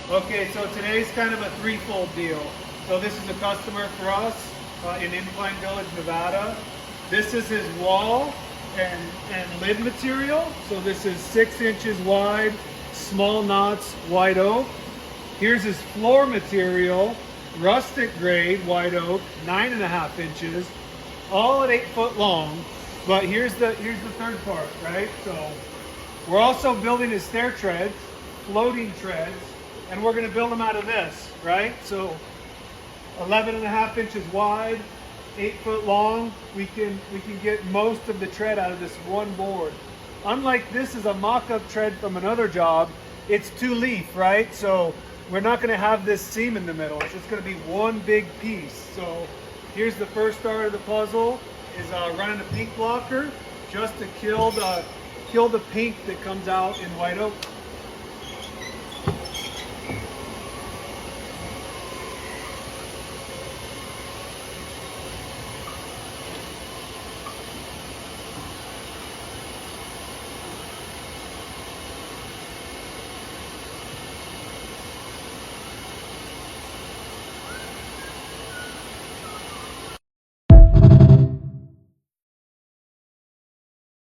Okay, so today's kind of a threefold deal. So this is a customer for us in Incline Village, Nevada. This is his wall and lid material. So this is 6 inches wide, small knots, white oak. Here's his floor material, rustic grade white oak, 9.5 inches, all at 8 foot long. But here's the third part, right? So we're also building his stair treads, floating treads, and we're going to build them out of this, right? So 11.5 inches wide, 8 foot long. We can get most of the tread out of this one board. Unlike this is a mock-up tread from another job, it's 2-leaf, right? So we're not going to have this seam in the middle. It's just going to be one big piece. So here's the first start of the puzzle, is running a pink blocker just to kill the pink that comes out in white oak.